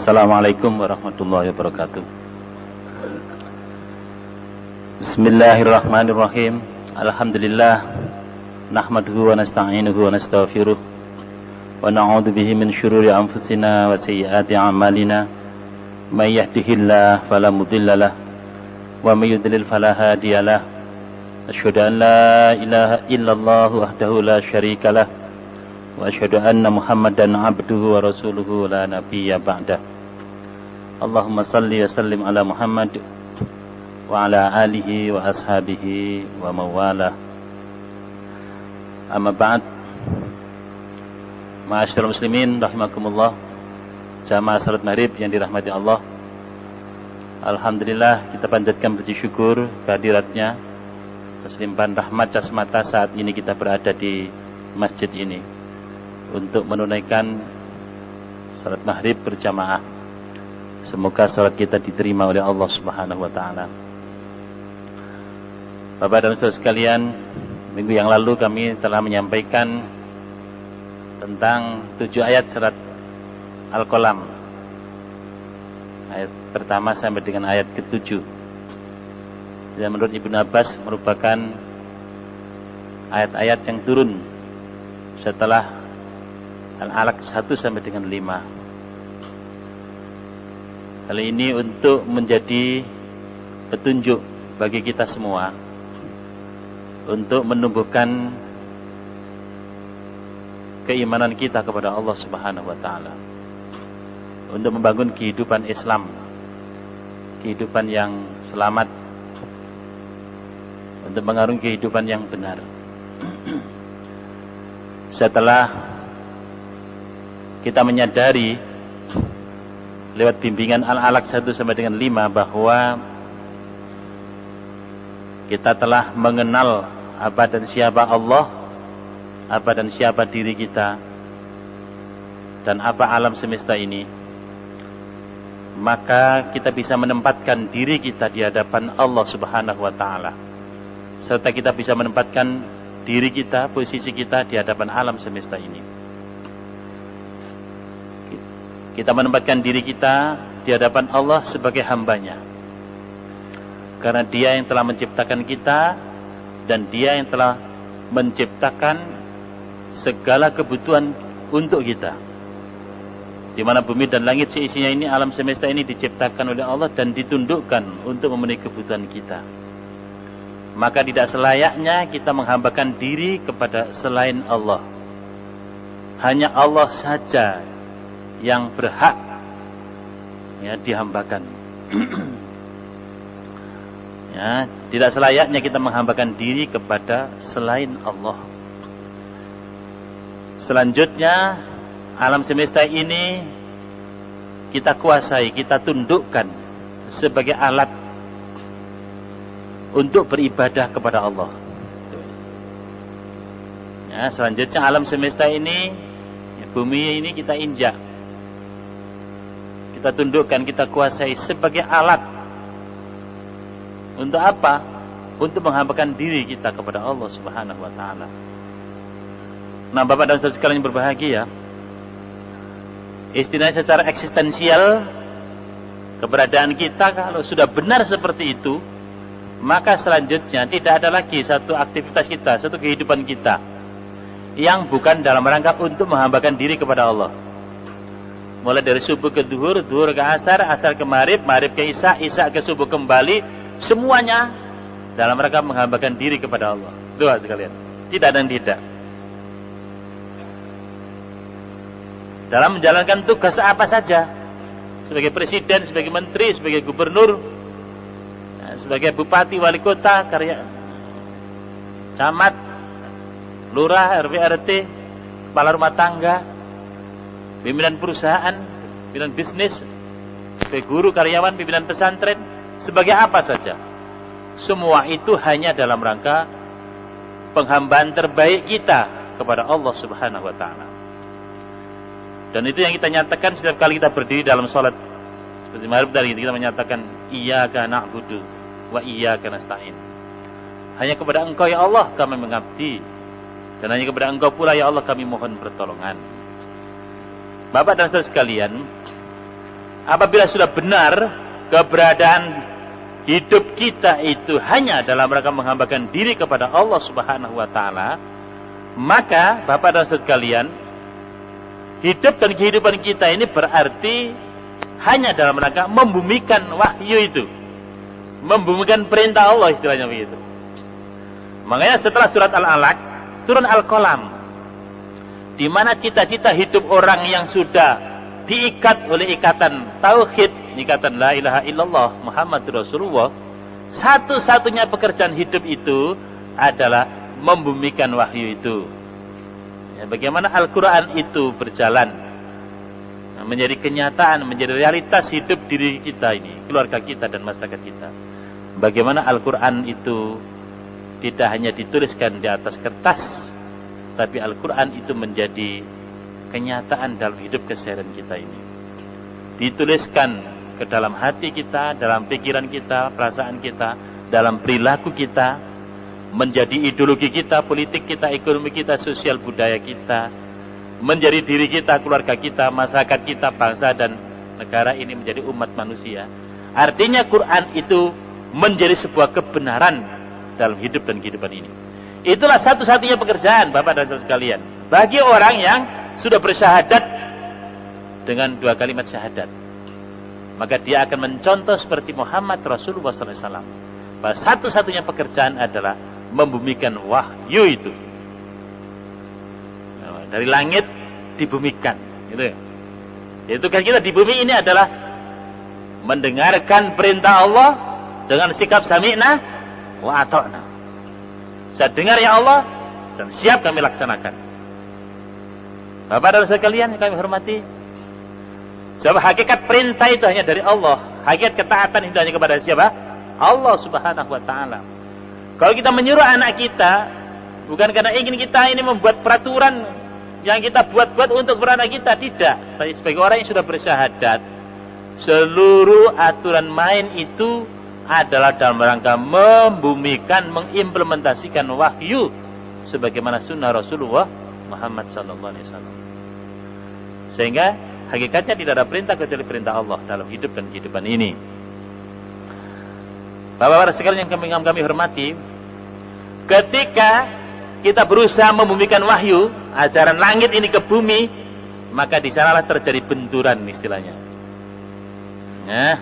Assalamualaikum warahmatullahi wabarakatuh. Bismillahirrahmanirrahim. Alhamdulillah nahmaduhu wa nasta'inuhu wa nastaghfiruh wa na'udzu bihi min syururi anfusina wa sayyiati a'malina. May yahdihillahu fala mudhillalah wa may yudlil fala hadiyalah. Asyhadu an la ilaha illallah wahdahu la syarikalah wa asyhadu anna Muhammadan abduhu wa rasuluhu la nabiyya ba'dah. Allahumma salli wa sallim ala Muhammad wa ala alihi wa ashabihi wa mawalah. Amma ba'd. Ma'asyiral muslimin rahimakumullah. Jamaah salat maghrib yang dirahmati Allah. Alhamdulillah kita panjatkan puji syukur kehadiratnya, keselimpahan rahmat jasmata saat ini kita berada di masjid ini untuk menunaikan salat maghrib berjamaah. Semoga salat kita diterima oleh Allah Subhanahu wa taala. Bapak dan Saudara sekalian, minggu yang lalu kami telah menyampaikan tentang 7 ayat surat Al-Qalam. Ayat pertama sampai dengan ayat ke-7. Dan menurut Ibnu Abbas merupakan ayat-ayat yang turun setelah Al-Alaq 1 sampai dengan 5. Kali ini untuk menjadi petunjuk bagi kita semua untuk menumbuhkan keimanan kita kepada Allah Subhanahu wa taala, untuk membangun kehidupan Islam, kehidupan yang selamat, untuk mengarungi kehidupan yang benar. Setelah kita menyadari lewat bimbingan Al-Alaq 1 sampai dengan 5 bahwa kita telah mengenal apa dan siapa Allah, apa dan siapa diri kita, dan apa alam semesta ini, maka kita bisa menempatkan diri kita di hadapan Allah Subhanahu wa taala, serta kita bisa menempatkan diri kita, posisi kita di hadapan alam semesta ini. Kita menempatkan diri kita di hadapan Allah sebagai hambanya, karena Dia yang telah menciptakan kita dan Dia yang telah menciptakan segala kebutuhan untuk kita. Di mana bumi dan langit seisinya ini, alam semesta ini diciptakan oleh Allah dan ditundukkan untuk memenuhi kebutuhan kita. Maka tidak selayaknya kita menghambakan diri kepada selain Allah. Hanya Allah saja yang berhak dihambakan. Tidak selayaknya kita menghambakan diri kepada selain Allah. Selanjutnya, alam semesta ini kita kuasai, kita tundukkan sebagai alat untuk beribadah kepada Allah. Selanjutnya alam semesta ini, bumi ini kita injak, kita tundukkan, kita kuasai sebagai alat. Untuk apa? Untuk menghambakan diri kita kepada Allah Subhanahu wa taala. Nah, Bapak dan Saudara sekalian yang berbahagia, istilahnya secara eksistensial, keberadaan kita kalau sudah benar seperti itu, maka selanjutnya tidak ada lagi satu aktivitas kita, satu kehidupan kita yang bukan dalam rangka untuk menghambakan diri kepada Allah. Mulai dari subuh ke duhur, duhur ke asar, asar ke maghrib, maghrib ke isya, isya ke subuh kembali, semuanya dalam rangka menghambakan diri kepada Allah. Doa sekalian, tidak dan tidak. Dalam menjalankan tugas apa saja, sebagai presiden, sebagai menteri, sebagai gubernur, sebagai bupati, wali kota, camat, lurah, RW, RT, kepala rumah tangga, pimpinan perusahaan, pimpinan bisnis, sebagai guru, karyawan, pimpinan pesantren, sebagai apa saja. Semua itu hanya dalam rangka penghambaan terbaik kita kepada Allah Subhanahu wa taala. Dan itu yang kita nyatakan setiap kali kita berdiri dalam sholat. Seperti maghrib tadi kita menyatakan iyyaka na'budu wa iyyaka nasta'in. Hanya kepada Engkau ya Allah kami mengabdi, dan hanya kepada Engkau pula ya Allah kami mohon pertolongan. Bapak dan saudara sekalian, apabila sudah benar keberadaan hidup kita itu hanya dalam rangka menghambakan diri kepada Allah Subhanahu wa taala, maka Bapak dan Saudara sekalian, hidup dan kehidupan kita ini berarti hanya dalam rangka membumikan wahyu itu, membumikan perintah Allah, istilahnya begitu. Makanya setelah surat Al-Alaq turun Al-Qalam, di mana cita-cita hidup orang yang sudah diikat oleh ikatan tauhid, ikatan la ilaha illallah Muhammadur Rasulullah, satu-satunya pekerjaan hidup itu adalah membumikan wahyu itu. Ya, bagaimana Al-Quran itu berjalan menjadi kenyataan, menjadi realitas hidup diri kita ini, keluarga kita dan masyarakat kita. Bagaimana Al-Quran itu tidak hanya dituliskan di atas kertas, tapi Al-Quran itu menjadi kenyataan dalam hidup keseharian kita ini. Dituliskan ke dalam hati kita, dalam pikiran kita, perasaan kita, dalam perilaku kita, menjadi ideologi kita, politik kita, ekonomi kita, sosial budaya kita, menjadi diri kita, keluarga kita, masyarakat kita, bangsa dan negara ini menjadi umat manusia. Artinya Quran itu menjadi sebuah kebenaran dalam hidup dan kehidupan ini. Itulah satu-satunya pekerjaan Bapak dan Saudara sekalian bagi orang yang sudah bersyahadat dengan 2 kalimat syahadat. Maka dia akan mencontoh seperti Muhammad Rasulullah SAW. Bahwa satu-satunya pekerjaan adalah membumikan wahyu itu. Dari langit dibumikan. Gitu. Yaitu kan kita di bumi ini adalah mendengarkan perintah Allah dengan sikap sami'na wa ata'na. Saya dengar ya Allah dan siap kami laksanakan. Bapak dan sekalian yang kami hormati, sebab hakikat perintah itu hanya dari Allah. Hakikat ketaatan itu hanya kepada siapa? Allah Subhanahu wa taala. Kalau kita menyuruh anak kita, bukan karena ingin kita ini membuat peraturan yang kita buat-buat untuk beranak kita, tidak. Tapi sebagai orang yang sudah bersyahadat, seluruh aturan main itu adalah dalam rangka membumikan, mengimplementasikan wahyu sebagaimana sunnah Rasulullah Muhammad sallallahu alaihi wasallam. Sehingga hakikatnya tidak ada perintah kecuali perintah Allah dalam hidup dan kehidupan ini. Bapak-bapak sekalian yang kami hormati, ketika kita berusaha membumikan wahyu, ajaran langit ini ke bumi, maka di sanalah terjadi benturan istilahnya. Nah,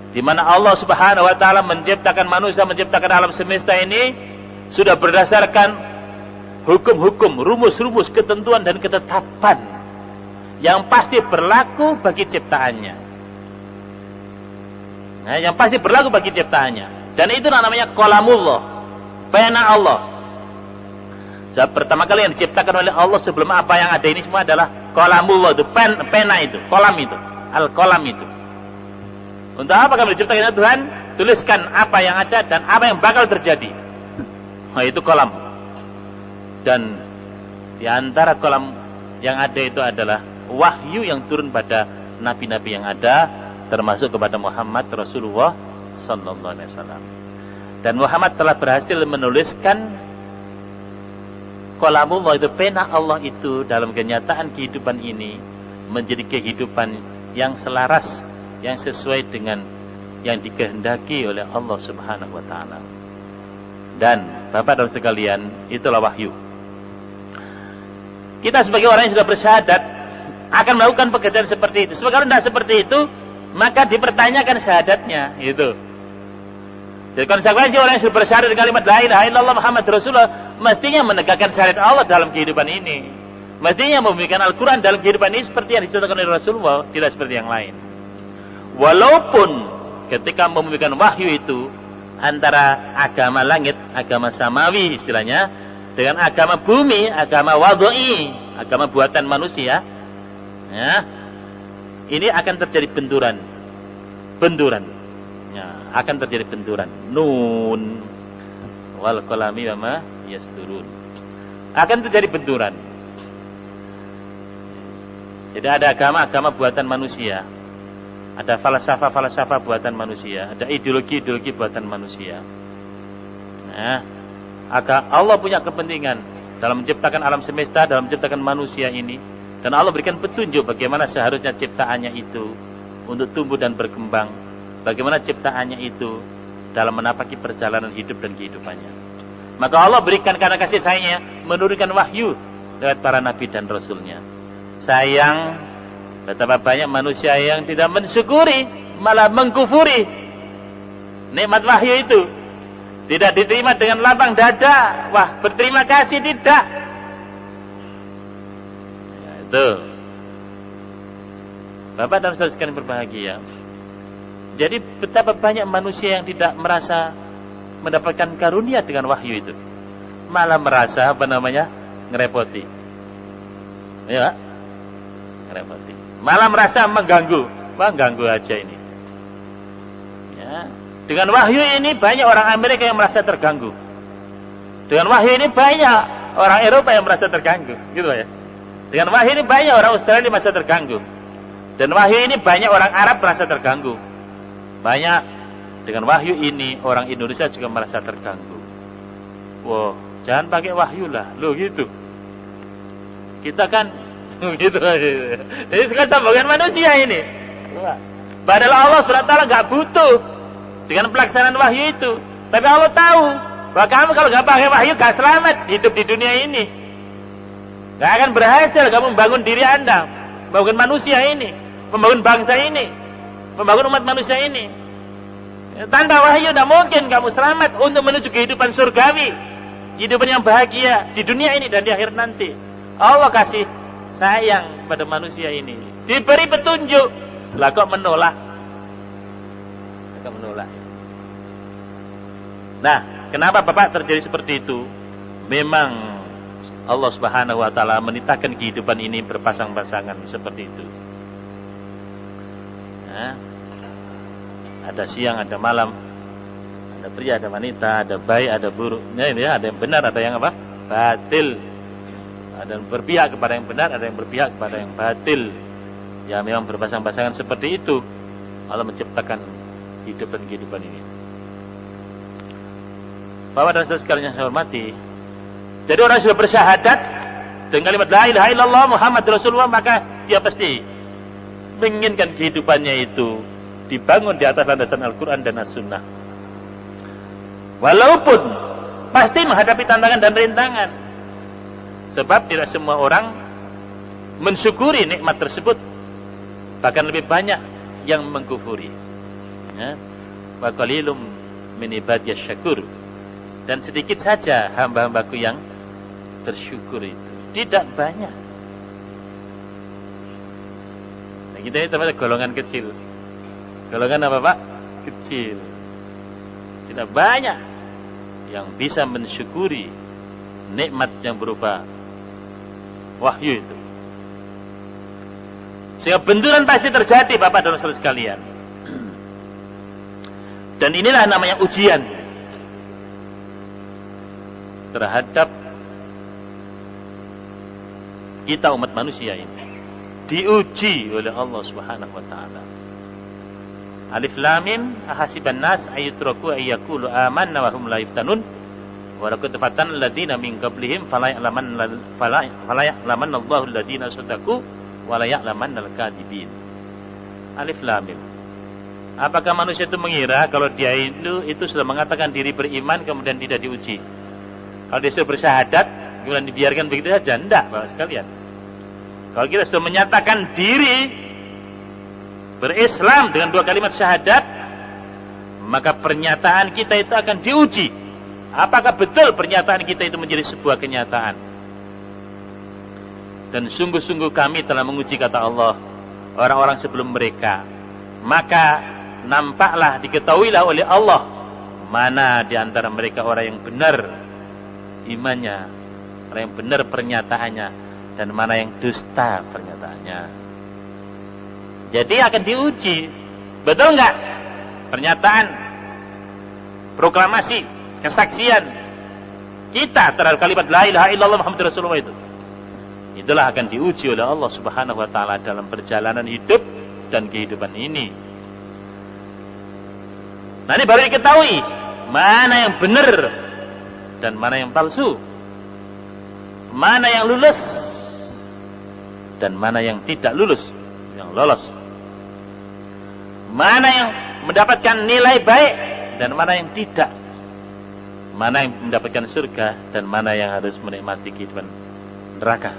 di mana Allah Subhanahu wa taala menciptakan manusia, menciptakan alam semesta ini sudah berdasarkan hukum-hukum, rumus-rumus, ketentuan dan ketetapan yang pasti berlaku bagi ciptaannya. Nah, yang pasti berlaku bagi ciptaannya. Dan itu namanya qalamullah, pena Allah. Sebab pertama kali yang diciptakan oleh Allah sebelum apa yang ada ini semua adalah qalamullah, itu pena itu, kolam itu, al-qalam itu. Untuk apa kami diciptakan Tuhan? Tuliskan apa yang ada dan apa yang bakal terjadi. Nah, itu kolam. Dan di antara kolam yang ada itu adalah wahyu yang turun pada nabi-nabi yang ada, termasuk kepada Muhammad Rasulullah sallallahu alaihi wasallam. Dan Muhammad telah berhasil menuliskan qalamullah, itu pena Allah itu dalam kenyataan kehidupan ini menjadi kehidupan yang selaras, yang sesuai dengan yang dikehendaki oleh Allah Subhanahu wa taala. Dan Bapak dan sekalian, itulah wahyu. Kita sebagai orang yang sudah bersyahadat akan melakukan pekerjaan seperti itu. Sebagai orang tidak seperti itu, maka dipertanyakan syahadatnya. Itu. Jadi konsekuensi orang yang sudah bersyahadat dengan kalimat la ilaha illallah Muhammad Rasulullah mestinya menegakkan syariat Allah dalam kehidupan ini. Mestinya memberikan Al-Quran dalam kehidupan ini seperti yang dicontohkan oleh Rasulullah, tidak seperti yang lain. Walaupun ketika memberikan wahyu itu antara agama langit, agama samawi istilahnya, dengan agama bumi, agama wadoi, agama buatan manusia, ya, ini akan terjadi benturan, ya, akan terjadi benturan. Nun wal qalami wa ma yasturun, akan terjadi benturan. Jadi ada agama buatan manusia, ada falsafah buatan manusia, ada ideologi buatan manusia. Nah, Allah punya kepentingan dalam menciptakan alam semesta, dalam menciptakan manusia ini, dan Allah berikan petunjuk bagaimana seharusnya ciptaannya itu untuk tumbuh dan berkembang. Bagaimana ciptaannya itu dalam menapaki perjalanan hidup dan kehidupannya. Maka Allah berikan karena kasih sayangnya menurunkan wahyu lewat para nabi dan rasulnya. Sayang, betapa banyak manusia yang tidak mensyukuri, malah mengkufuri nikmat wahyu itu. Tidak diterima dengan lapang dada. Wah, berterima kasih tidak. Ya, itu. Bapak dan saudara sekalian berbahagia. Jadi betapa banyak manusia yang tidak merasa mendapatkan karunia dengan wahyu itu. Malah merasa ngerepoti. Ya, ngerepoti. Malah merasa mengganggu. Wah, ganggu aja ini. Ya. Dengan wahyu ini banyak orang Amerika yang merasa terganggu. Dengan wahyu ini banyak orang Eropa yang merasa terganggu, gitu ya. Dengan wahyu ini banyak orang Australia yang merasa terganggu. Dan wahyu ini banyak orang Arab merasa terganggu. Banyak dengan wahyu ini orang Indonesia juga merasa terganggu. Wow, jangan pakai wahyu lah, lo gitu. Kita kan gitu. Jadi sekarang sambungan manusia ini. Padahal Allah SWT nggak butuh dengan pelaksanaan wahyu itu. Tapi Allah tahu bahwa kamu kalau nggak pakai wahyu gak selamat hidup di dunia ini. Gak akan berhasil kamu membangun diri Anda, membangun manusia ini, membangun bangsa ini, membangun umat manusia ini. Tanpa wahyu tidak mungkin kamu selamat untuk menuju kehidupan surgawi, kehidupan yang bahagia di dunia ini dan di akhir nanti. Allah kasih sayang pada manusia ini, diberi petunjuk, lah kok menolak? Menolak. Nah, kenapa Bapak terjadi seperti itu? Memang Allah Subhanahu wa taala menitahkan kehidupan ini berpasang-pasangan seperti itu. Nah, ada siang, ada malam, ada pria, ada wanita, ada baik, ada buruk. Nah, ini ada yang benar, ada yang apa? Batil. Ada yang berpihak kepada yang benar, ada yang berpihak kepada yang batil. Ya, memang berpasang-pasangan seperti itu. Allah menciptakan hidup dan kehidupan ini. Bapak dan saudara sekalian yang saya hormati, jadi orang sudah bersyahadat dengan kalimat la ilaha illallah Muhammad Rasulullah, maka dia pasti menginginkan kehidupannya itu dibangun di atas landasan Al-Quran dan As-Sunnah. Walaupun pasti menghadapi tantangan dan rintangan, sebab tidak semua orang mensyukuri nikmat tersebut, bahkan lebih banyak yang mengkufuri. Wa qalilum min ibadiyas syakur, dan sedikit saja hamba-hambaku yang bersyukur itu, tidak banyak. Nah, kita ini termasuk golongan kecil. Golongan apa Pak? Kecil. Tidak banyak yang bisa mensyukuri nikmat yang berupa wahyu itu. Sehingga benturan pasti terjadi Bapak dan Saudara sekalian. Dan inilah namanya ujian terhadap kita umat manusia ini. Diuji oleh Allah Subhanahu wa taala. Alif Lam Mim, ahasiban nas ayutraku ayyaqulu amanna wa hum la yuftanun. Wa laqad fatanna alladziina min qablihim fala ya'lamanna Allahu alladziina shadaku wa la ya'lamanna al-kadzibin. Alif Lam Mim. Apakah manusia itu mengira kalau dia itu sudah mengatakan diri beriman kemudian tidak diuji? Kalau dia sudah bersyahadat kemudian dibiarkan begitu saja? Tidak, Bapak sekalian. Kalau kita sudah menyatakan diri berislam dengan 2 kalimat syahadat, maka pernyataan kita itu akan diuji. Apakah betul pernyataan kita itu menjadi sebuah kenyataan? Dan sungguh-sungguh kami telah menguji, kata Allah, orang-orang sebelum mereka. Maka nampaklah, diketahuilah oleh Allah mana di antara mereka orang yang benar imannya, orang yang benar pernyataannya, dan mana yang dusta pernyataannya. Jadi akan diuji. Betul enggak? Pernyataan, proklamasi, kesaksian kita terhadap kalimat la ilaha illallah Muhammadur Rasulullah itu. Itulah akan diuji oleh Allah Subhanahu wa taala dalam perjalanan hidup dan kehidupan ini. Nah, ini baru diketahui mana yang benar dan mana yang palsu, mana yang lulus dan mana yang tidak lulus, yang lolos. mana yang mendapatkan nilai baik dan mana yang tidak, mana yang mendapatkan surga dan mana yang harus menikmati kehidupan neraka,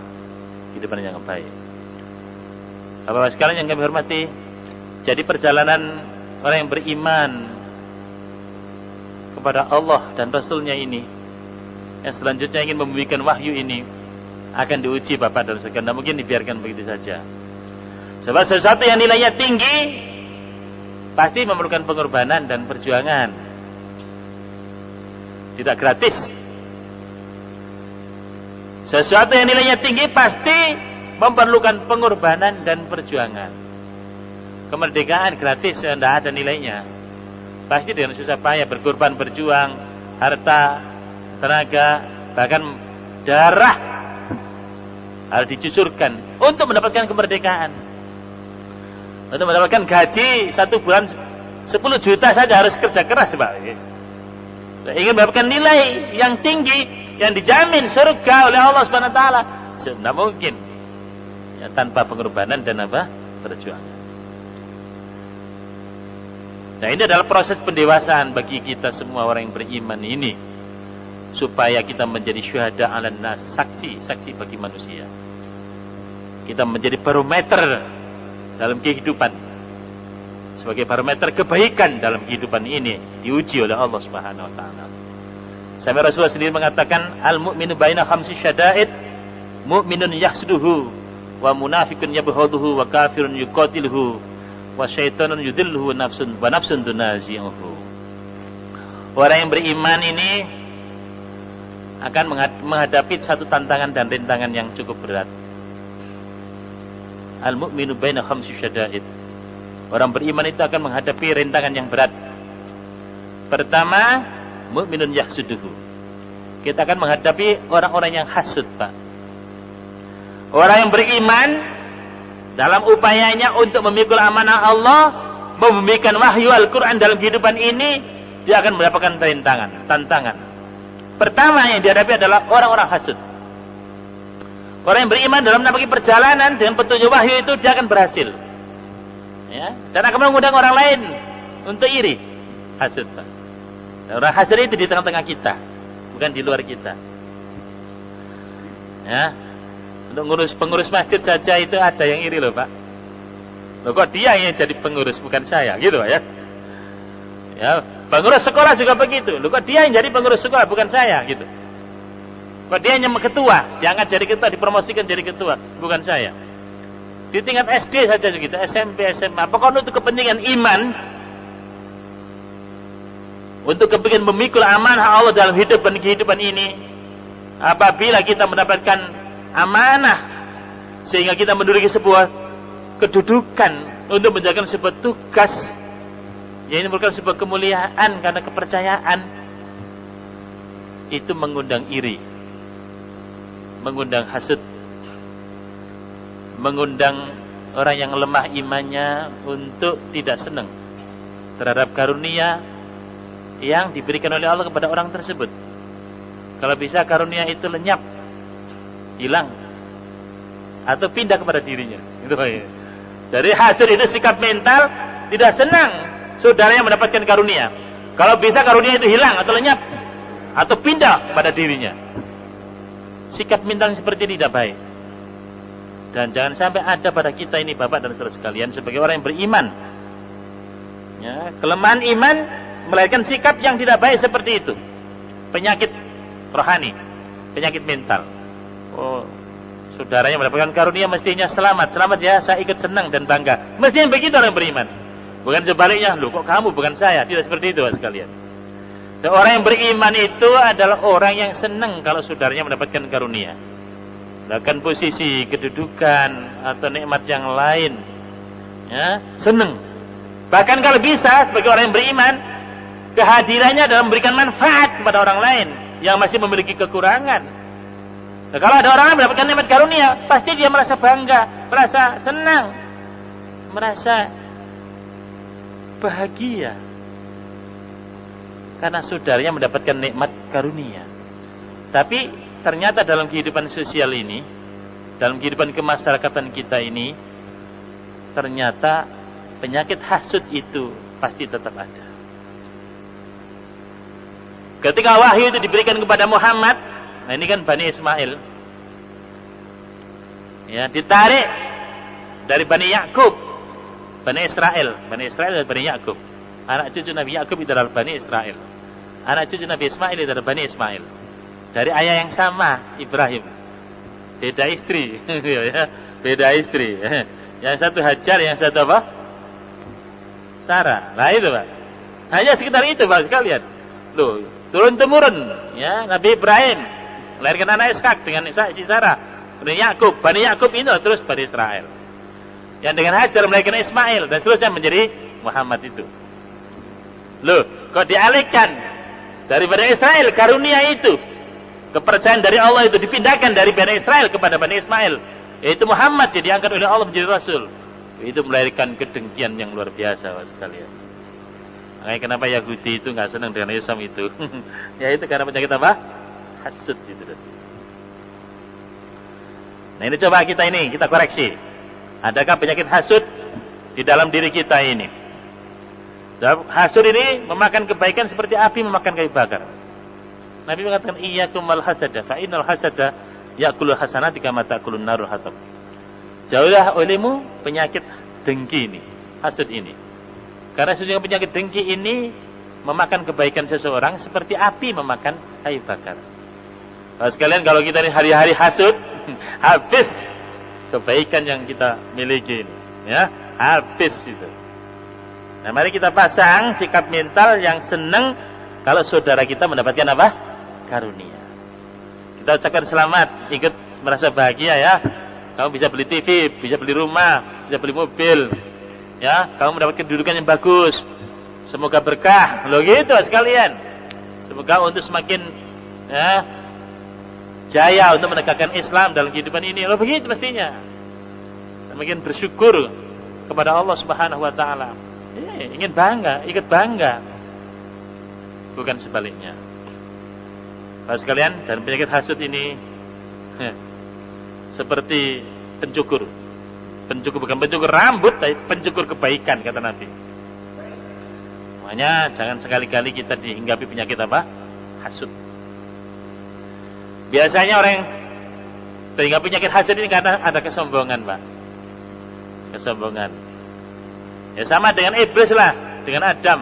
kehidupan yang baik. Bapak-bapak sekalian yang kami hormati, jadi perjalanan orang yang beriman kepada Allah dan Rasul-Nya ini, yang selanjutnya ingin membimbingkan wahyu ini, akan diuji Bapak dan Saudara. Tidak mungkin dibiarkan begitu saja. Sebab sesuatu yang nilainya tinggi pasti memerlukan pengorbanan dan perjuangan. Tidak gratis. Sesuatu yang nilainya tinggi pasti memerlukan pengorbanan dan perjuangan. Kemerdekaan gratis, tidak ada nilainya. Pasti dengan susah payah, berkorban, berjuang, harta, tenaga, bahkan darah harus dicucurkan untuk mendapatkan kemerdekaan. Untuk mendapatkan gaji 1 bulan 10 juta saja harus kerja keras, Pak. Ingin mendapatkan nilai yang tinggi yang dijamin surga oleh Allah Subhanahu wa taala, tidak mungkin ya, tanpa pengorbanan dan perjuangan. Nah, ini adalah proses pendewasaan bagi kita semua orang yang beriman ini, supaya kita menjadi syuhada 'alan nas, saksi bagi manusia. Kita menjadi barometer dalam kehidupan, sebagai barometer kebaikan dalam kehidupan ini, diuji oleh Allah Subhanahu wa taala. Sampai Rasulullah sendiri mengatakan, al-mu'minu baina khamsi syada'id, mu'minun yahsuduhu, wa munafiqun yabghaduhu, wa kafirun yuqatiluhu, wa syaitanun yudilluhu, wa nafsun tunazi'uhu. Orang yang beriman ini akan menghadapi satu tantangan dan rintangan yang cukup berat. Al-mu'minu baina khamsi syada'id. Orang beriman itu akan menghadapi rintangan yang berat. Pertama, mu'minun yahsuduhu. Kita akan menghadapi orang-orang yang hasud, Pak. Orang yang beriman dalam upayanya untuk memikul amanah Allah, membimbingkan wahyu Al-Quran dalam kehidupan ini, dia akan mendapatkan rintangan, tantangan. Pertama yang dihadapi adalah orang-orang hasud. Orang yang beriman dalam menaiki perjalanan dengan petunjuk wahyu itu, dia akan berhasil. Ya, dan akan mengundang orang lain untuk iri. Hasud, Pak. Dan orang hasud itu di tengah-tengah kita, bukan di luar kita. Ya, untuk pengurus masjid saja itu ada yang iri loh, Pak. Loh, kok dia yang jadi pengurus bukan saya, gitu Pak ya? Ya, pengurus sekolah juga begitu. Loh, kok dia yang jadi pengurus sekolah bukan saya, gitu. Kok dia yang ketua, diangkat jadi ketua, dipromosikan jadi ketua, bukan saya. Di tingkat SD saja begitu, SMP, SMA. Pokoknya untuk kepentingan iman, untuk kepentingan memikul amanah Allah dalam hidup dan kehidupan ini, apabila kita mendapatkan amanah sehingga kita menduduki sebuah kedudukan untuk menjalankan sebuah tugas, yang ini merupakan sebuah kemuliaan karena kepercayaan, itu mengundang iri, mengundang hasud, mengundang orang yang lemah imannya untuk tidak senang terhadap karunia yang diberikan oleh Allah kepada orang tersebut. Kalau bisa karunia itu lenyap, hilang, atau pindah kepada dirinya. Dari hasud itu sikap mental tidak senang saudaranya mendapatkan karunia. Kalau bisa karunia itu hilang atau lenyap atau pindah pada dirinya. Sikap mental seperti ini tidak baik. Dan jangan sampai ada pada kita ini, Bapak dan saudara sekalian, sebagai orang yang beriman, ya, kelemahan iman melahirkan sikap yang tidak baik seperti itu. Penyakit rohani, penyakit mental. Oh, saudaranya mendapatkan karunia, mestinya selamat. Selamat ya, saya ikut senang dan bangga. Mestinya begitu orang beriman. Bukan sebaliknya, loh kok kamu bukan saya. Tidak seperti itu, Bapak sekalian. Dan orang yang beriman itu adalah orang yang senang kalau saudaranya mendapatkan karunia. Bahkan posisi, kedudukan, atau nikmat yang lain, ya, senang. Bahkan kalau bisa, sebagai orang yang beriman, kehadirannya dalam memberikan manfaat kepada orang lain yang masih memiliki kekurangan. Nah, kalau ada orang yang mendapatkan nikmat karunia, pasti dia merasa bangga, merasa senang, merasa bahagia karena saudaranya mendapatkan nikmat karunia. Tapi ternyata dalam kehidupan sosial ini, dalam kehidupan kemasyarakatan kita ini, ternyata penyakit hasud itu pasti tetap ada. Ketika wahyu itu diberikan kepada Muhammad, nah ini kan Bani Ismail, ya, ditarik dari Bani Yakub, Bani Israel dari Bani Yakub. Anak cucu Nabi Yakub itu adalah Bani Israel. Anak cucu Nabi Ismail itu adalah Bani Ismail. Dari ayah yang sama, Ibrahim. Beda istri, beda istri. Yang satu Hajar, yang satu apa? Sarah. Nah itu Pak. Hanya sekitar itu Pak sekalian. Loh, turun temurun, ya, Nabi Ibrahim melahirkan anak Ishak dengan si Sarah. Bani Yakub ini terus Bani Israel. Yang dengan Hajar melahirkan Ismail dan seterusnya menjadi Muhammad itu. Loh, kok dialihkan dari Bani Israel karunia itu, kepercayaan dari Allah itu dipindahkan dari Bani Israel kepada Bani Ismail, yaitu Muhammad jadi diangkat oleh Allah menjadi Rasul. Itu melahirkan kedengkian yang luar biasa sekalian. Makanya kenapa Yahudi itu nggak senang dengan Islam itu? Ya itu karena penyakit apa? Hasud itu tadi. Nah ini coba kita koreksi. Adakah penyakit hasud di dalam diri kita ini? Sebab hasud ini memakan kebaikan seperti api memakan kayu bakar. Nabi mengatakan iyyakum wal hasada fa innal hasada ya'kulul hasanati kama ta'kulun narul hatab. Jauhlah olehmu penyakit dengki ini, hasud ini. Karena sesungguhnya penyakit dengki ini memakan kebaikan seseorang seperti api memakan kayu bakar. Nah, sekalian kalau kita ini hari-hari hasud, habis kebaikan yang kita miliki ini, ya, habis itu. Nah, mari kita pasang sikap mental yang senang kalau saudara kita mendapatkan apa? Karunia. Kita ucapkan selamat, ikut merasa bahagia ya. Kamu bisa beli TV, bisa beli rumah, bisa beli mobil. Ya, kamu mendapatkan kedudukan yang bagus. Semoga berkah. Loh gitu sekalian. Semoga untuk semakin ya, jaya untuk menegakkan Islam dalam kehidupan ini. Loh begitu mestinya. Semakin bersyukur kepada Allah Subhanahu wa taala. Ingin bangga, ikut bangga. Bukan sebaliknya. Bapak sekalian, dan penyakit hasud ini seperti pencukur. Pencukur bukan pencukur rambut, tapi pencukur kebaikan kata Nabi. Makanya jangan sekali-kali kita dihinggapi penyakit apa? Hasud. Biasanya orang yang terhinggapi penyakit hasud ini karena ada kesombongan, Pak. Kesombongan. Ya sama dengan iblis lah, dengan Adam.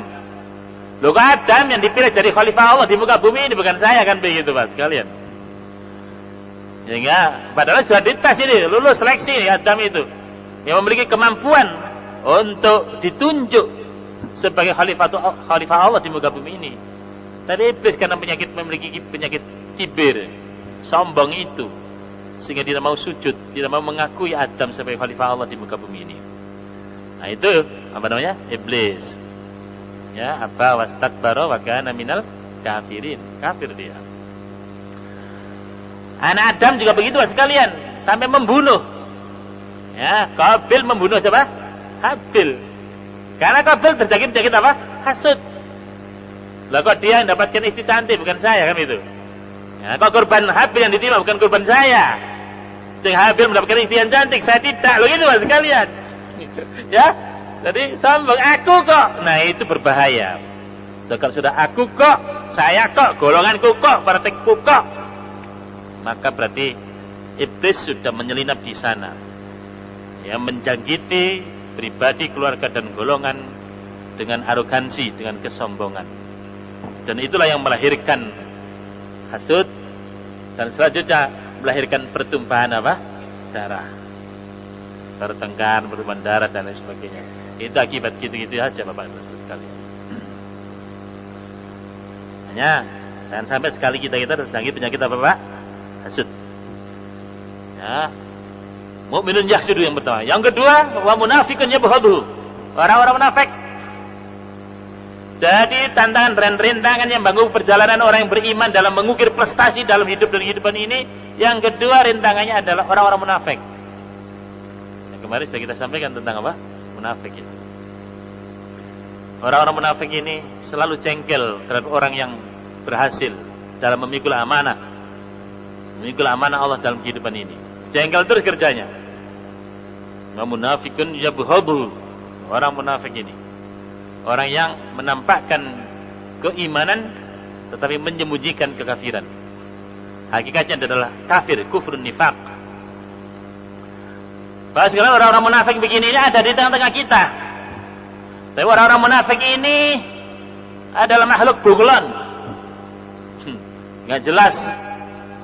Loh kok Adam yang dipilih jadi khalifah Allah di muka bumi ini bukan saya kan begitu Pak sekalian. Sehingga padahal sudah dites ini, lulus seleksi ini Adam itu. Yang memiliki kemampuan untuk ditunjuk sebagai khalifah Allah di muka bumi ini. Tapi iblis karena memiliki penyakit kibir, sombong itu, sehingga tidak mau sujud, tidak mau mengakui Adam sebagai khalifah Allah di muka bumi ini. Nah itu apa namanya? Iblis. Ya, apa wastakbara wa kana minal kafirin. Kafir dia. Anak Adam juga begitu sekalian, sampai membunuh. Ya, Qabil membunuh siapa? Habil. Karena Qabil terjangkit penyakit apa? Hasud. Lah kok dia yang dapatkan istri cantik bukan saya kan itu. Ya, kok korban Habil yang diterima bukan korban saya. Sehingga Habil mendapatkan istri yang cantik, saya tidak. Loh gitu Mas sekalian. Ya. Jadi sombong aku kok. Nah, itu berbahaya. Sekal sudah aku kok, saya kok, golonganku kok, partai-ku kok. Maka berarti iblis sudah menyelinap di sana. Ya, menjangkiti pribadi, keluarga dan golongan dengan arogansi, dengan kesombongan. Dan itulah yang melahirkan hasud dan selanjutnya melahirkan pertumpahan apa? Darah. Pertengkaran, pertumpahan darah dan lain sebagainya. Itu akibat gitu-gitu saja Bapak Ibu sekalian. Hanya jangan sampai sekali kita terjangkit penyakit apa Pak? Hasud. Ya. Mukminun yahsudu yang pertama. Yang kedua, wa munafiqun yabghadu. Orang-orang munafik. Jadi tantangan dan rintangan yang bangun perjalanan orang yang beriman dalam mengukir prestasi dalam hidup dan kehidupan ini, yang kedua rintangannya adalah orang-orang munafik. Yang kemarin sudah kita sampaikan tentang apa? Munafik itu. Orang-orang munafik ini selalu jengkel terhadap orang yang berhasil dalam memikul amanah. Memikul amanah Allah dalam kehidupan ini. Jengkel terus kerjanya. Munafikun yabghadu orang munafik ini. Orang yang menampakkan keimanan tetapi menyembunyikan kekafiran. Hakikatnya adalah kafir, kufrun nifaq. Bahwa sekarang orang-orang munafik begini ini ada di tengah-tengah kita. Tapi orang-orang munafik ini adalah makhluk bunglon. Nggak jelas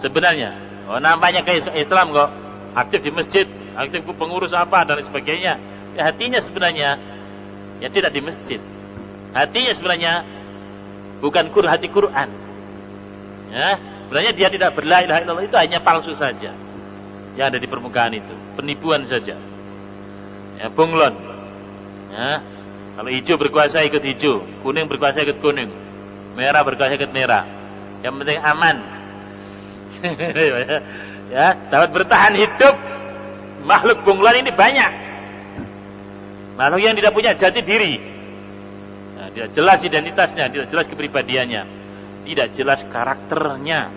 sebenarnya. Oh, nampaknya ke Islam kok, aktif di masjid, aktif pengurus apa dan sebagainya. Ya, hatinya sebenarnya ya tidak di masjid. Hatinya sebenarnya bukan hati Quran. Ya, sebenarnya dia tidak berla ilaha illallah, itu hanya palsu saja. Yang ada di permukaan itu, penipuan saja. Ya, bunglon. Ya, kalau hijau berkuasa ikut hijau, kuning berkuasa ikut kuning, merah berkuasa ikut merah. Yang penting aman. Ya, dapat bertahan hidup. Makhluk bunglon ini banyak. Makhluk yang tidak punya jati diri. Nah, tidak jelas identitasnya, tidak jelas kepribadiannya, tidak jelas karakternya.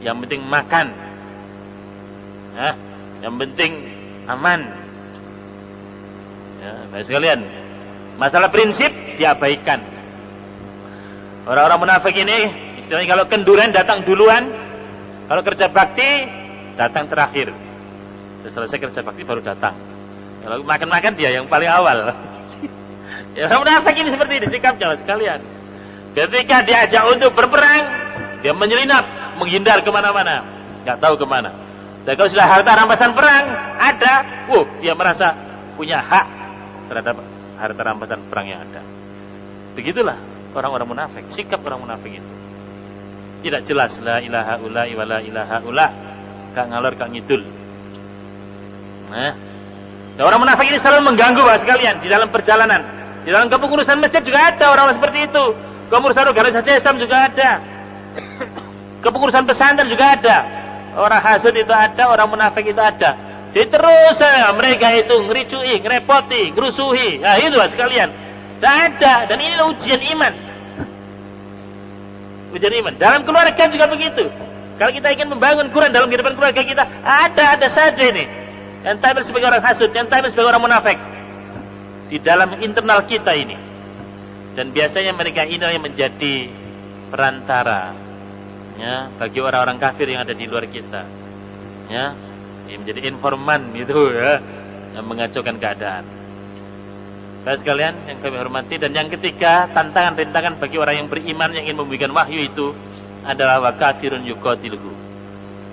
Yang penting makan. Nah, yang penting aman. Ya, baik sekalian, masalah prinsip diabaikan. Orang-orang munafik ini istilahnya kalau kenduran datang duluan, kalau kerja bakti datang terakhir. Setelah selesai kerja bakti baru datang. Kalau makan-makan dia yang paling awal. Ya, orang munafik ini seperti ini sikapnya sekalian. Ketika diajak untuk berperang, dia menyelinap, menghindar kemana-mana, nggak tahu kemana. Dan kalau sudah harta rampasan perang ada, dia merasa punya hak terhadap harta rampasan perang yang ada. Begitulah orang-orang munafik, sikap orang munafik itu. Tidak jelas la ilaha illa wa la ilaha illa, gak ngalor gak ngidul. Nah, orang munafik ini selalu mengganggu Bapak sekalian di dalam perjalanan. Di dalam kepengurusan masjid juga ada orang seperti itu. Kepengurusan organisasi Islam juga ada. Kepengurusan pesantren juga ada. Orang hasud itu ada, orang munafik itu ada. Jadi terus mereka itu ngericui, ngerepoti, ngerusuhi. Nah itu Bapak sekalian. Tidak ada. Dan ini ujian iman. Ujian iman. Dalam keluarga juga begitu. Kalau kita ingin membangun Quran dalam kehidupan keluarga kita, ada saja ini. Yang tampil sebagai orang hasud, yang tampil sebagai orang munafik. Di dalam internal kita ini. Dan biasanya mereka ini yang menjadi perantara, ya, bagi orang-orang kafir yang ada di luar kita, ya, yang menjadi informan gitu, ya, yang mengacaukan keadaan. Baik sekalian yang kami hormati, dan yang ketiga, tantangan-rintangan bagi orang yang beriman yang ingin memberikan wahyu itu adalah wa kafirun yuqatiluhu.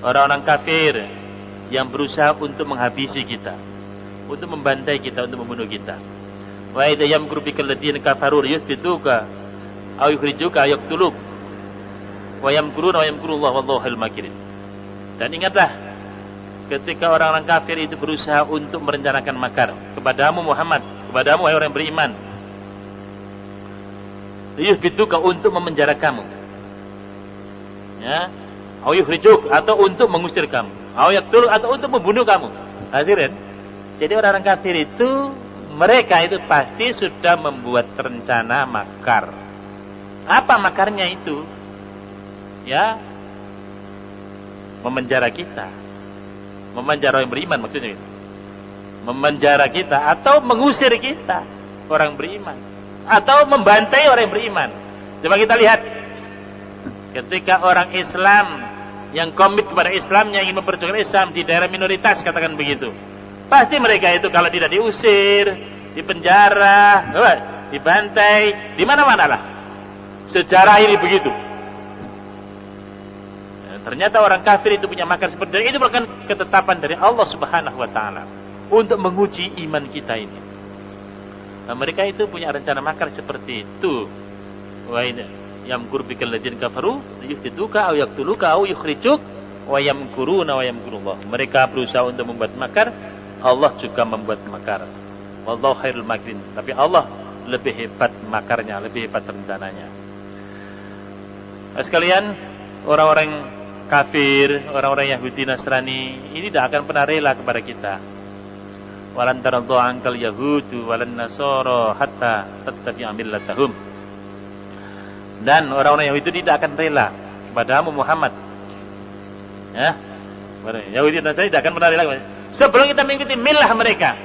Orang-orang kafir yang berusaha untuk menghabisi kita, untuk membantai kita, untuk membunuh kita. Wa idza yamkuru bikal ladzina kafaru yuthbituka aw yukhrijuka yaqtuluk wa yamkuruna wa yamkurullahu wallahu makirin. Dan ingatlah ketika orang-orang kafir itu berusaha untuk merencanakan makar kepadamu Muhammad, kepadamu wahai orang yang beriman, yuthbituka untuk memenjara kamu, ya, aw yukhrijuk atau untuk mengusir kamu, aw yaqtuluk atau untuk membunuh kamu. Hadirin, jadi orang-orang kafir itu mereka itu pasti sudah membuat rencana makar. Apa makarnya itu? Ya, memenjara kita, memenjara orang beriman maksudnya itu. Memenjara kita atau mengusir kita orang beriman, atau membantai orang yang beriman. Coba kita lihat, ketika orang Islam yang komit kepada Islamnya ingin memperjuangkan Islam di daerah minoritas, katakan begitu, pasti mereka itu kalau tidak diusir, dipenjara, dibantai, di mana-mana lah. Sejarah ini begitu. Ternyata orang kafir itu punya makar seperti itu. Itu bukan ketetapan dari Allah Subhanahu wa taala untuk menguji iman kita ini. Nah, mereka itu punya rencana makar seperti itu. Wa yamkur bikal ladzina kafaru yuthbituka aw yaqtuluka aw yukhrijuk wa yamkuruna wa yamkurullah. Mereka berusaha untuk membuat makar, Allah juga membuat makar. Wallahu khairul makirin. Tapi Allah lebih hebat makarnya, lebih hebat rencananya. Sekalian, orang-orang kafir, orang-orang Yahudi Nasrani ini tidak akan pernah rela kepada kita. Walan taraddu ankal yahudu walan nasara hatta tattabi'a millatahum. Dan orang-orang Yahudi tidak akan rela kepadamu Muhammad. Ya. Yahudi Nasrani tidak akan pernah rela sebelum kita mengikuti milah mereka.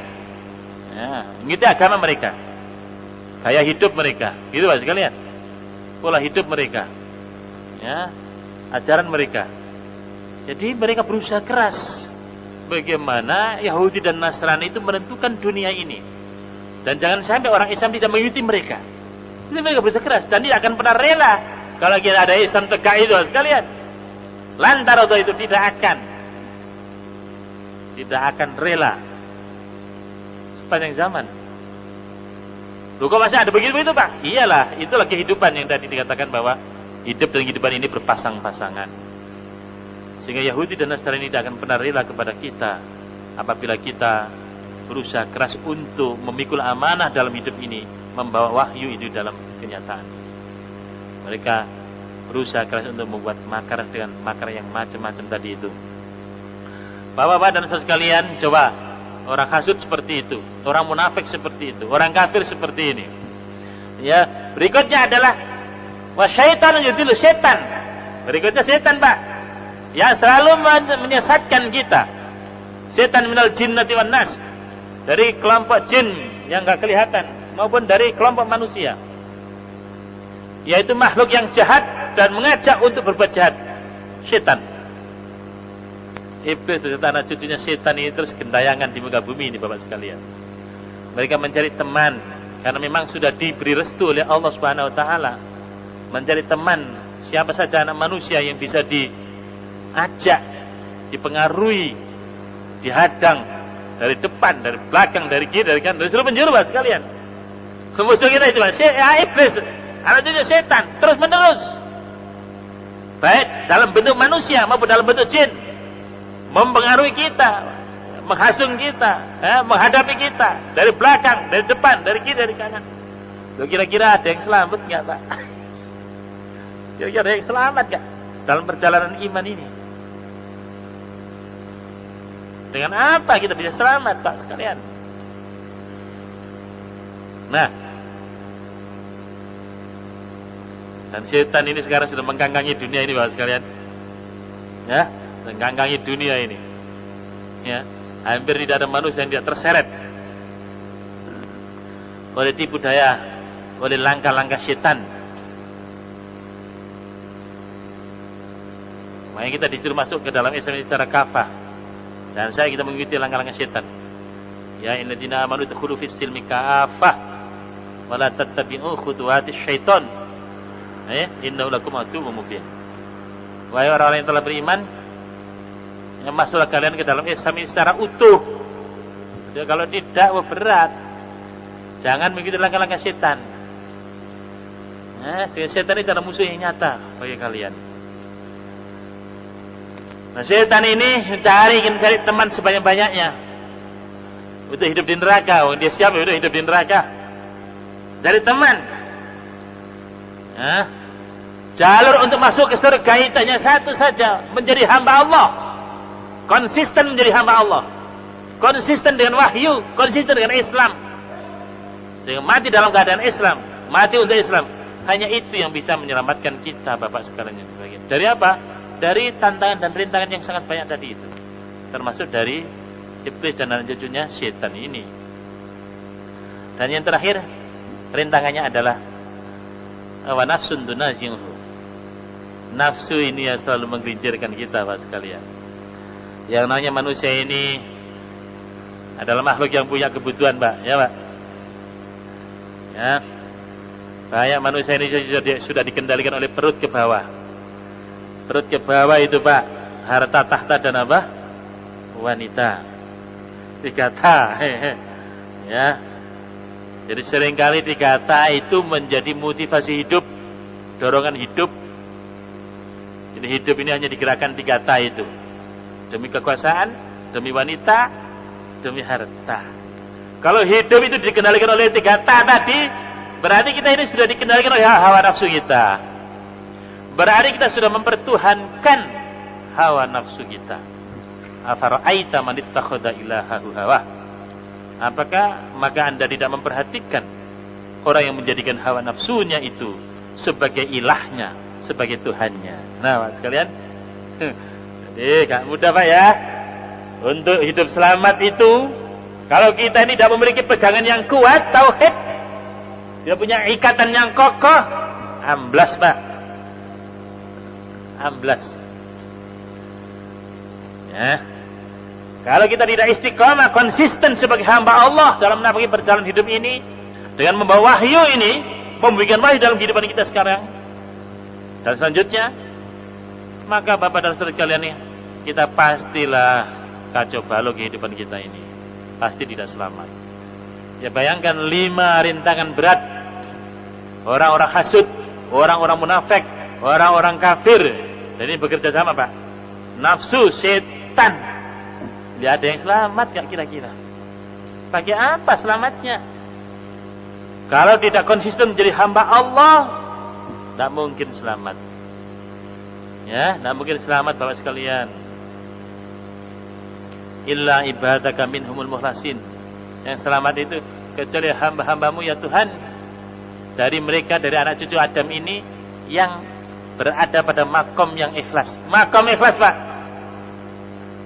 Ya, mengikuti agama mereka, gaya hidup mereka, gitu Pak sekalian, pola hidup mereka, ya, ajaran mereka. Jadi mereka berusaha keras bagaimana Yahudi dan Nasrani itu menentukan dunia ini, dan jangan sampai orang Islam tidak mengikuti mereka. Jadi mereka berusaha keras dan tidak akan pernah rela kalau ada Islam tegak itu sekalian. Lantar atau itu tidak akan rela sepanjang zaman. Loh, kok masih ada begitu Pak? Iyalah, itulah kehidupan yang tadi dikatakan bahwa hidup dan kehidupan ini berpasang-pasangan. Sehingga Yahudi dan Nasrani tidak akan pernah rela kepada kita apabila kita berusaha keras untuk memikul amanah dalam hidup ini, membawa wahyu itu dalam kenyataan. Mereka berusaha keras untuk membuat makar dengan makar yang macam-macam tadi itu. Bapak-bapak dan saudara sekalian, coba orang hasud seperti itu, orang munafik seperti itu, orang kafir seperti ini. Ya, berikutnya adalah wasyaitan yudillu setan. Berikutnya setan, Pak, yang selalu menyesatkan kita. Setan minal jinnati wan nas, dari kelompok jin yang enggak kelihatan maupun dari kelompok manusia, yaitu makhluk yang jahat dan mengajak untuk berbuat jahat. Setan, iblis itu anak cucunya setan ini terus gentayangan di muka bumi ini Bapak sekalian. Mereka mencari teman karena memang sudah diberi restu oleh Allah Subhanahu wa taala. Mencari teman, siapa saja anak manusia yang bisa diajak, dipengaruhi, dihadang dari depan, dari belakang, dari kiri, dari kanan, dari seluruh penjuru Bapak sekalian. Musuh kita itu iblis, anak cucu setan terus menerus, baik dalam bentuk manusia maupun dalam bentuk jin, mempengaruhi kita, menghasung kita, menghadapi kita dari belakang, dari depan, dari kiri, dari kanan. Loh, kira-kira ada yang selamat nggak Pak? Kira-kira ada yang selamat nggak dalam perjalanan iman ini? Dengan apa kita bisa selamat Pak sekalian? Nah, dan setan ini sekarang sudah mengkangkangi dunia ini Bapak sekalian. Ya, mengkangkangi dunia ini. Ya, hampir tidak ada manusia yang tidak terseret oleh tipu daya, oleh langkah-langkah setan. Makanya kita disuruh masuk ke dalam Islam secara kafah. Dan saya kita mengikuti langkah-langkah setan. Ya, innalladzina amanu udkhulu fis silmi kafah wa la tattabi'u khutuwatis syaiton. Innahu lakum aduwwum mubin. Wahai orang-orang yang telah beriman, yang masuklah kalian ke dalam Islam ini secara utuh. Jadi kalau tidak, berat. Jangan mengikuti langkah-langkah setan. Setan itu adalah musuh yang nyata bagi kalian. Nah, setan ini ingin cari teman sebanyak-banyaknya untuk hidup di neraka. Dia siap untuk hidup di neraka. Dari teman. Jalur untuk masuk ke surga itu hanya satu saja, menjadi hamba Allah, konsisten menjadi hamba Allah, konsisten dengan wahyu, konsisten dengan Islam, sehingga mati dalam keadaan Islam, mati untuk Islam. Hanya itu yang bisa menyelamatkan kita Bapak sekalian. Dari apa? Dari tantangan dan rintangan yang sangat banyak tadi itu, termasuk dari iblis dan anak cucunya setan ini. Dan yang terakhir, rintangannya adalah wa nafsun tunazi'uhu. Nafsu ini yang selalu menggelincirkan kita Pak sekalian. Yang namanya manusia ini adalah makhluk yang punya kebutuhan Pak, ya Pak. Ya. Banyak manusia ini sudah dikendalikan oleh perut ke bawah. Perut ke bawah itu Pak, harta, tahta dan apa? Wanita. 3 ya. Jadi seringkali 3 itu menjadi motivasi hidup, dorongan hidup. Jadi hidup ini hanya digerakkan 3 itu. Demi kekuasaan, demi wanita, demi harta. Kalau hidup itu dikendalikan oleh 3 tadi, berarti kita ini sudah dikendalikan oleh hawa nafsu kita. Berarti kita sudah mempertuhankan hawa nafsu kita. Afara'aita man ittakhadha ilahahu hawa. Apakah maka Anda tidak memperhatikan orang yang menjadikan hawa nafsunya itu sebagai ilahnya, sebagai Tuhannya? Nah, Pak sekalian, jadi gak mudah Pak ya. Untuk hidup selamat itu Kalau kita ini tidak memiliki pegangan yang kuat, tauhid, tidak punya ikatan yang kokoh, amblas Pak. Amblas. Ya. Kalau kita tidak istiqomah, konsisten sebagai hamba Allah dalam menapaki perjalanan hidup ini, dengan membawa wahyu ini, membuat wahyu dalam kehidupan kita sekarang dan selanjutnya, maka Bapak dan Saudara sekalian ini, kita pastilah kacau balau kehidupan kita ini. Pasti tidak selamat. Ya bayangkan 5 rintangan berat. Orang-orang hasud, orang-orang munafik, orang-orang kafir. Dan ini bekerja sama Pak. Nafsu, setan. Tidak ada yang selamat gak kira-kira? Pakai apa selamatnya? Kalau tidak konsisten menjadi hamba Allah, tidak mungkin selamat. Ya, tidak mungkin selamat Bapak sekalian. Illa ibadaka minhumul mukhlasin. Yang selamat itu kecuali hamba-hambamu ya Tuhan, dari mereka, dari anak cucu Adam ini, yang berada pada makom yang ikhlas. Makom ikhlas Pak.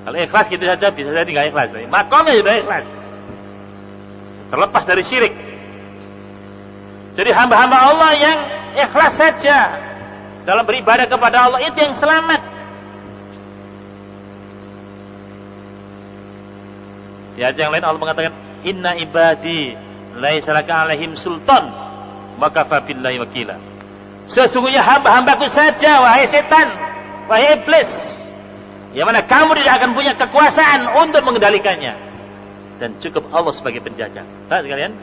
Kalau ikhlas gitu saja bisa jadi nggak ikhlas. Makomnya sudah ikhlas, terlepas dari syirik. Jadi hamba-hamba Allah yang ikhlas saja dalam beribadah kepada Allah, itu yang selamat. Di ayat yang lain Allah mengatakan, Inna ibadi laisa laka alaihim sultan maka fabillahi wakila. Sesungguhnya hamba-hambaku saja, wahai setan, wahai iblis, yang mana kamu tidak akan punya kekuasaan untuk mengendalikannya, dan cukup Allah sebagai penjaga. Tahu sekalian?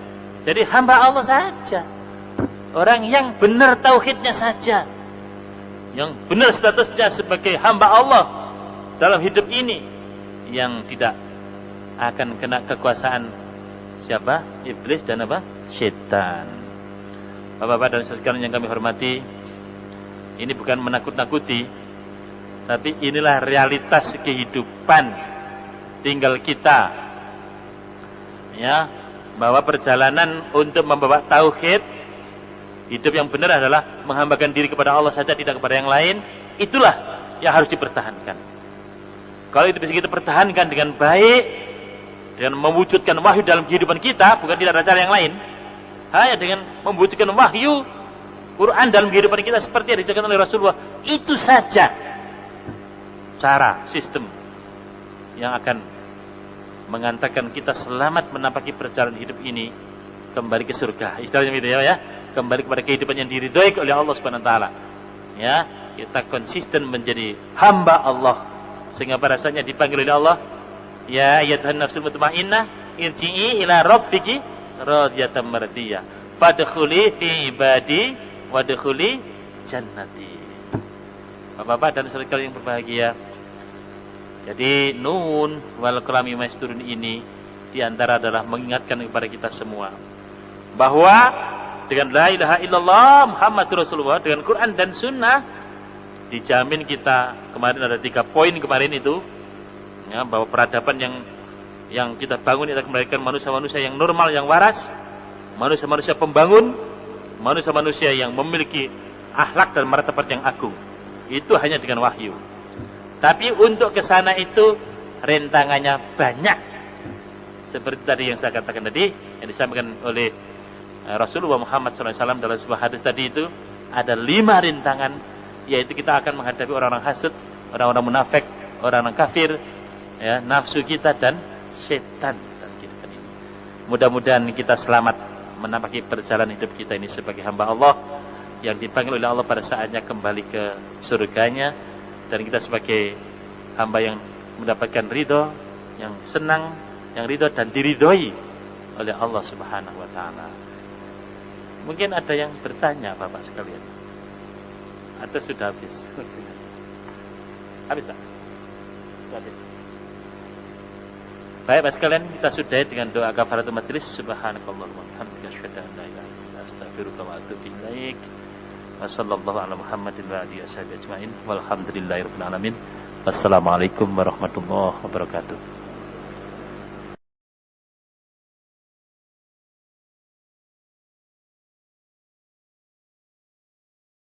Jadi hamba Allah saja, orang yang benar tauhidnya saja, yang benar statusnya sebagai hamba Allah dalam hidup ini, yang tidak akan kena kekuasaan siapa? Iblis dan apa? Syaitan. Bapak-bapak dan sekalian yang kami hormati, ini bukan menakut-nakuti, tapi inilah realitas kehidupan. Tinggal kita, ya, bahwa perjalanan untuk membawa tauhid, hidup yang benar adalah menghambakan diri kepada Allah saja, tidak kepada yang lain. Itulah yang harus dipertahankan. Kalau itu bisa kita pertahankan dengan baik, dengan mewujudkan wahyu dalam kehidupan kita, bukan tidak ada cara yang lain, hanya dengan mewujudkan wahyu Quran dalam kehidupan kita seperti yang dijelaskan oleh Rasulullah, itu saja cara, sistem yang akan mengantarkan kita selamat menapaki perjalanan hidup ini kembali ke surga. Istilahnya gitu ya, kembali kepada kehidupan yang diridhoi oleh Allah Subhanahu wa taala. Ya, kita konsisten menjadi hamba Allah sehingga pada saatnya dipanggil oleh Allah, ya ayyatuhan nafsul mutmainnah irji'i ila rabbiki radiyatan mardiyah fadkhuli fi ibadi wadkhuli jannati. Bapak-bapak dan saudara yang berbahagia, jadi nun wal qalami masturun ini diantara adalah mengingatkan kepada kita semua bahwa dengan la ilaha illallah Muhammadur Rasulullah, dengan Quran dan Sunnah, dijamin kita, kemarin ada 3 poin kemarin itu, ya, bahwa peradaban yang kita bangun itu akan melahirkan manusia-manusia yang normal, yang waras, manusia-manusia pembangun, manusia-manusia yang memiliki akhlak dan martabat yang agung. Itu hanya dengan wahyu. Tapi untuk ke sana itu rintangannya banyak. Seperti tadi yang saya katakan tadi, yang disampaikan oleh Rasulullah Muhammad SAW dalam sebuah hadis tadi, itu ada 5 rintangan, yaitu kita akan menghadapi orang-orang hasud, orang-orang munafik, orang-orang kafir, ya, nafsu kita dan setan. Mudah-mudahan kita selamat menapaki perjalanan hidup kita ini sebagai hamba Allah yang dipanggil oleh Allah pada saatnya kembali ke surganya, dan kita sebagai hamba yang mendapatkan ridho, yang senang, yang ridho dan diridhoi oleh Allah Subhanahu wa taala. Mungkin ada yang bertanya Bapak sekalian, atau sudah habis? Habis tak? Sudah habis. Baik Bapak sekalian, kita sudahi dengan doa kafaratul majelis. Subhanakallahumma wa bihamdika asyhadu an la ilaha illa anta astaghfiruka wa atubu ilaik. Wa sallallahu ala Muhammadin wa alihi washabihi ajmain. Walhamdulillahirabbil alamin. Wassalamualaikum warahmatullahi wabarakatuh.